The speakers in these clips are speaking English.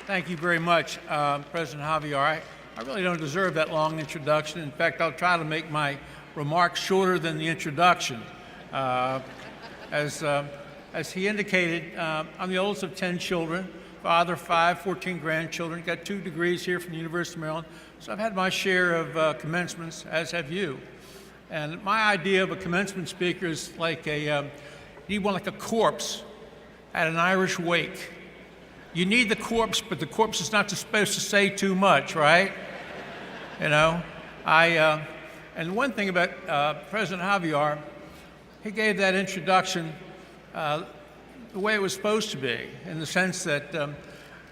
Thank you very much, President Javier. I really don't deserve that long introduction. In fact, I'll try to make my remarks shorter than the introduction. As he indicated, I'm the oldest of 10 children, father of 5, 14 grandchildren, got 2 degrees here from the University of Maryland. So I've had my share of commencements, as have you. And my idea of a commencement speaker is like you need one like a corpse at an Irish wake. You need the corpse, but the corpse is not supposed to say too much, right? You know, and one thing about President Javier, he gave that introduction the way it was supposed to be, in the sense that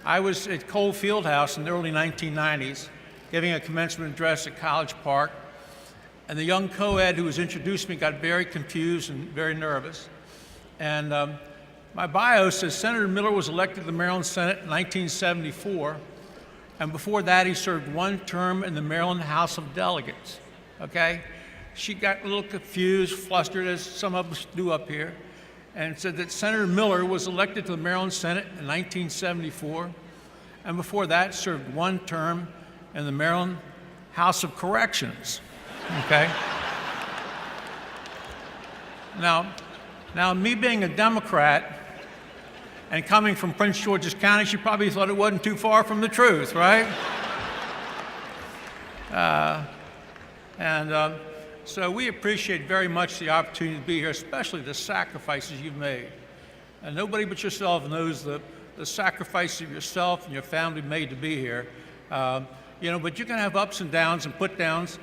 I was at Cole Fieldhouse in the early 1990s, giving a commencement address at College Park, and the young co-ed who was introducing me got very confused and very nervous. And my bio says Senator Miller was elected to the Maryland Senate in 1974, and before that he served 1 term in the Maryland House of Delegates, okay? She got a little confused, flustered, as some of us do up here, and said that Senator Miller was elected to the Maryland Senate in 1974, and before that served 1 term in the Maryland House of Corrections, okay? Now, me being a Democrat and coming from Prince George's County, she probably thought it wasn't too far from the truth, right? So we appreciate very much the opportunity to be here, especially the sacrifices you've made. And nobody but yourself knows the sacrifice of yourself and your family made to be here. You know, but you can have ups and downs and put downs,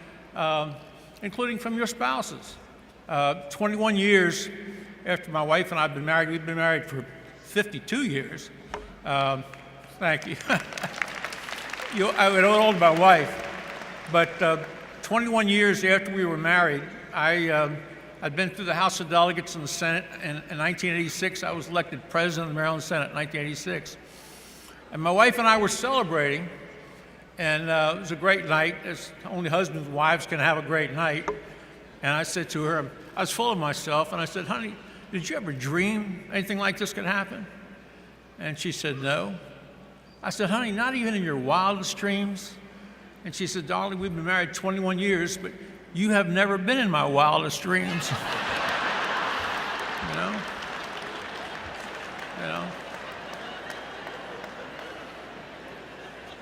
including from your spouses. 21 years after my wife and I have been married, we've been married for 52 years. Thank you. I would owe my wife, but 21 years after we were married, I'd been through the House of Delegates and the Senate. In 1986, I was elected president of the Maryland Senate in 1986. And my wife and I were celebrating, and it was a great night, as only husbands and wives can have a great night. And I said to her, I was full of myself, and I said, honey, did you ever dream anything like this could happen? And she said, no. I said, honey, not even in your wildest dreams? And she said, darling, we've been married 21 years, but you have never been in my wildest dreams. You know?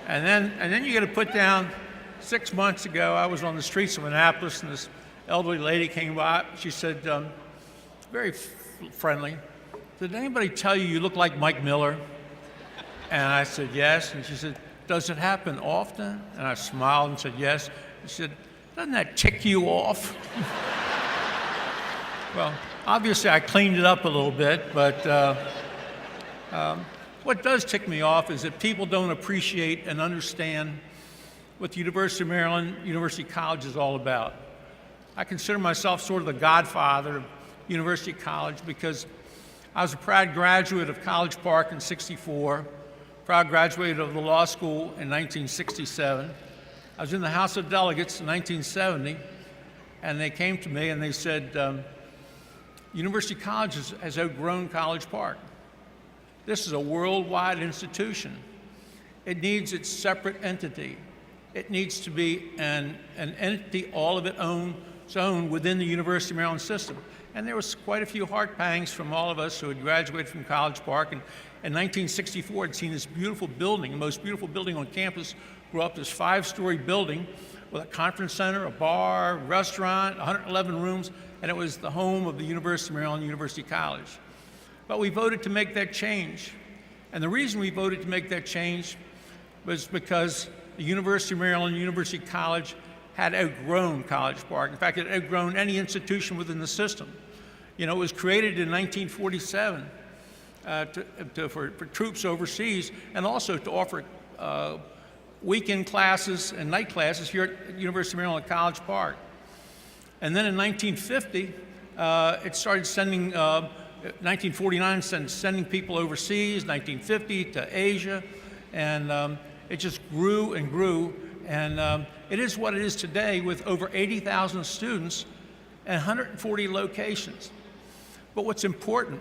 And then you got to put down, 6 months ago, I was on the streets of Annapolis, and this elderly lady came by. She said, very friendly, did anybody tell you you look like Mike Miller? And I said, yes. And she said, does it happen often? And I smiled and said, yes. She said, doesn't that tick you off? Well, obviously I cleaned it up a little bit, but what does tick me off is that people don't appreciate and understand what the University of Maryland, University College is all about. I consider myself sort of the godfather of University College because I was a proud graduate of College Park in '64, proud graduate of the law school in 1967. I was in the House of Delegates in 1970, and they came to me and they said, University College has outgrown College Park. This is a worldwide institution. It needs its separate entity. It needs to be an entity all of its own within the University of Maryland system. And there was quite a few heart pangs from all of us who had graduated from College Park. And in 1964, I'd seen this beautiful building, the most beautiful building on campus, grew up this 5-story building with a conference center, a bar, restaurant, 111 rooms, and it was the home of the University of Maryland, University College. But we voted to make that change. And the reason we voted to make that change was because the University of Maryland, University College had outgrown College Park. In fact, it had outgrown any institution within the system. You know, it was created in 1947 for troops overseas, and also to offer weekend classes and night classes here at the University of Maryland College Park. And then in 1950, it started sending, 1949 sending people overseas, 1950 to Asia, and it just grew and grew. And it is what it is today with over 80,000 students and 140 locations. But what's important,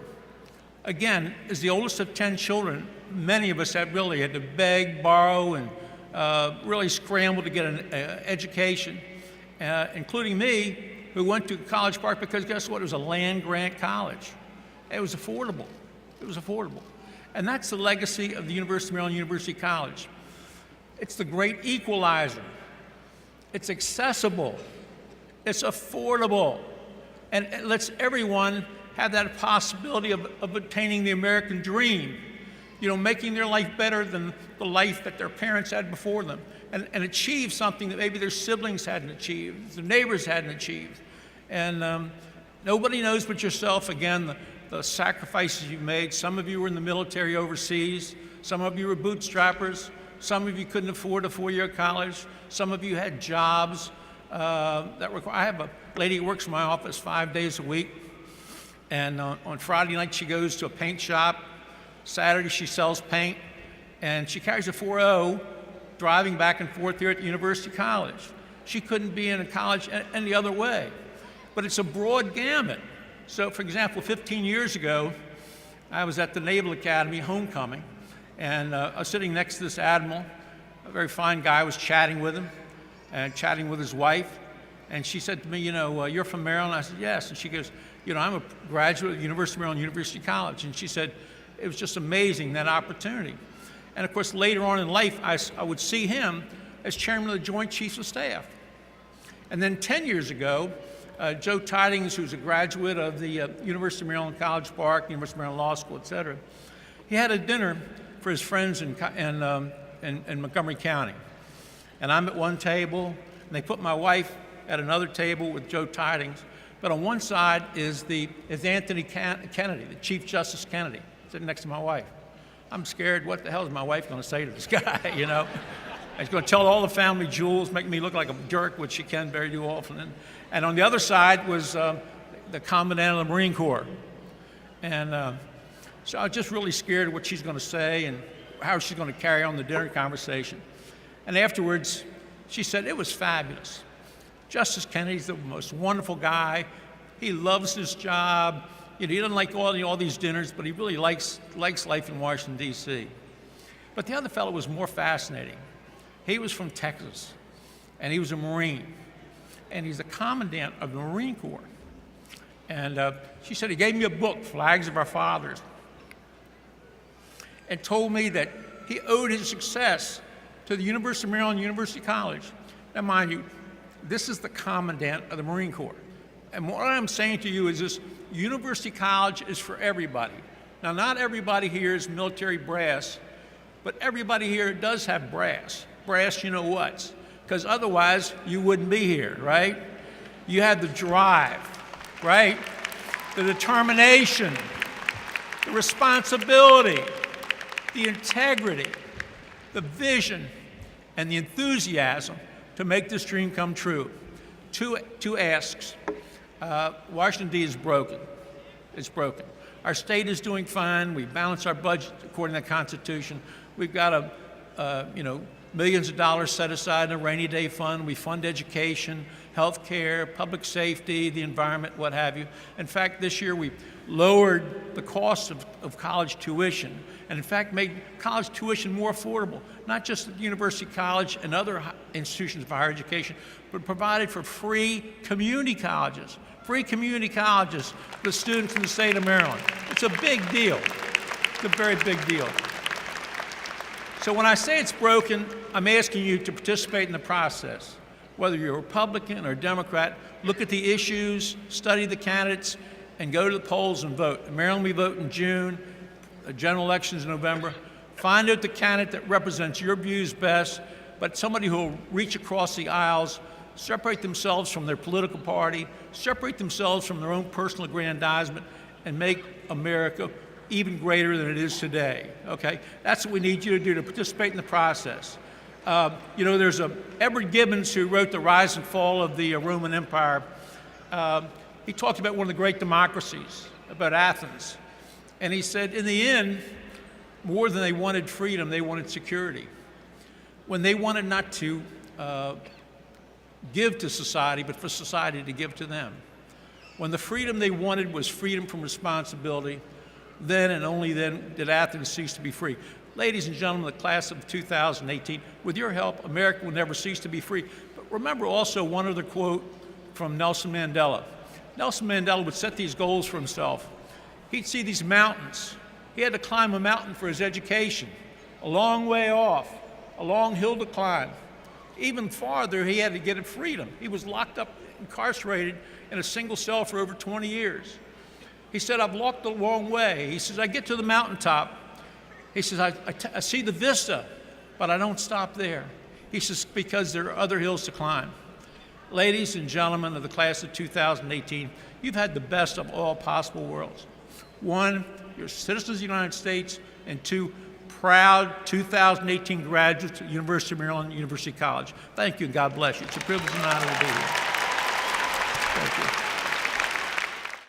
Again, as the oldest of 10 children, many of us had to beg, borrow, and really scramble to get an education, including me, who went to College Park because guess what? It was a land-grant college. It was affordable. It was affordable. And that's the legacy of the University of Maryland University College. It's the great equalizer. It's accessible. It's affordable. And it lets everyone have that possibility of obtaining the American dream, making their life better than the life that their parents had before them, and achieve something that maybe their siblings hadn't achieved, their neighbors hadn't achieved. And nobody knows but yourself, again, the sacrifices you've made. Some of you were in the military overseas. Some of you were bootstrappers. Some of you couldn't afford a four-year college. Some of you had jobs that require. I have a lady who works in my office 5 days a week. And on Friday night, she goes to a paint shop. Saturday, she sells paint. And she carries a 4.0 driving back and forth here at the University College. She couldn't be in a college any other way. But it's a broad gamut. So, for example, 15 years ago, I was at the Naval Academy homecoming, and I was sitting next to this admiral, a very fine guy. I was chatting with him and chatting with his wife. And she said to me, you're from Maryland? I said, yes. And she goes, I'm a graduate of the University of Maryland University College. And she said, it was just amazing, that opportunity. And of course, later on in life, I would see him as chairman of the Joint Chiefs of Staff. And then 10 years ago, Joe Tidings, who's a graduate of the University of Maryland College Park, University of Maryland Law School, et cetera, he had a dinner for his friends in Montgomery County. And I'm at one table, and they put my wife at another table with Joe Tidings. But on one side is Anthony Kennedy, the Chief Justice Kennedy, sitting next to my wife. I'm scared, what the hell is my wife going to say to this guy, He's going to tell all the family jewels, make me look like a jerk, which she can very do often. And on the other side was the Commandant of the Marine Corps. And so I was just really scared of what she's going to say and how she's going to carry on the dinner conversation. And afterwards, she said, it was fabulous. Justice Kennedy's the most wonderful guy. He loves his job. He doesn't like all these dinners, but he really likes life in Washington, D.C. But the other fellow was more fascinating. He was from Texas, and he was a Marine, and he's the Commandant of the Marine Corps. And she said he gave me a book, Flags of Our Fathers, and told me that he owed his success to the University of Maryland University College. Now, mind you, this is the Commandant of the Marine Corps. And what I'm saying to you is this: University College is for everybody. Now, not everybody here is military brass, but everybody here does have brass. Brass, you know what? Because otherwise, you wouldn't be here, right? You have the drive, right? The determination, the responsibility, the integrity, the vision, and the enthusiasm to make this dream come true. Two asks. Washington, D.C. is broken. It's broken. Our state is doing fine. We balance our budget according to the Constitution. We've got millions of dollars set aside in a rainy day fund. We fund education, health care, public safety, the environment, what have you. In fact, this year we lowered the cost of college tuition, and in fact made college tuition more affordable, not just at the University College and other institutions of higher education, but provided for free community colleges for the students in the state of Maryland. It's a big deal. It's a very big deal. So when I say it's broken, I'm asking you to participate in the process. Whether you're a Republican or a Democrat, look at the issues, study the candidates, and go to the polls and vote. In Maryland, we vote in June, general elections in November. Find out the candidate that represents your views best, but somebody who will reach across the aisles, separate themselves from their political party, separate themselves from their own personal aggrandizement, and make America even greater than it is today, okay? That's what we need you to do, to participate in the process. There's Edward Gibbons, who wrote The Rise and Fall of the Roman Empire. He talked about one of the great democracies, about Athens. And he said, in the end, more than they wanted freedom, they wanted security. When they wanted not to give to society, but for society to give to them. When the freedom they wanted was freedom from responsibility, Then and only then did Athens cease to be free. Ladies and gentlemen, the class of 2018, with your help, America will never cease to be free. But remember also one other quote from Nelson Mandela. Nelson Mandela would set these goals for himself. He'd see these mountains. He had to climb a mountain for his education, a long way off, a long hill to climb. Even farther, he had to get freedom. He was locked up, incarcerated in a single cell for over 20 years. He said, I've walked a long way. He says, I get to the mountaintop. He says, I see the vista, but I don't stop there. He says, because there are other hills to climb. Ladies and gentlemen of the class of 2018, you've had the best of all possible worlds. One, you're citizens of the United States, and two, proud 2018 graduates of University of Maryland, University College. Thank you, and God bless you. It's a privilege and honor to be here. Thank you.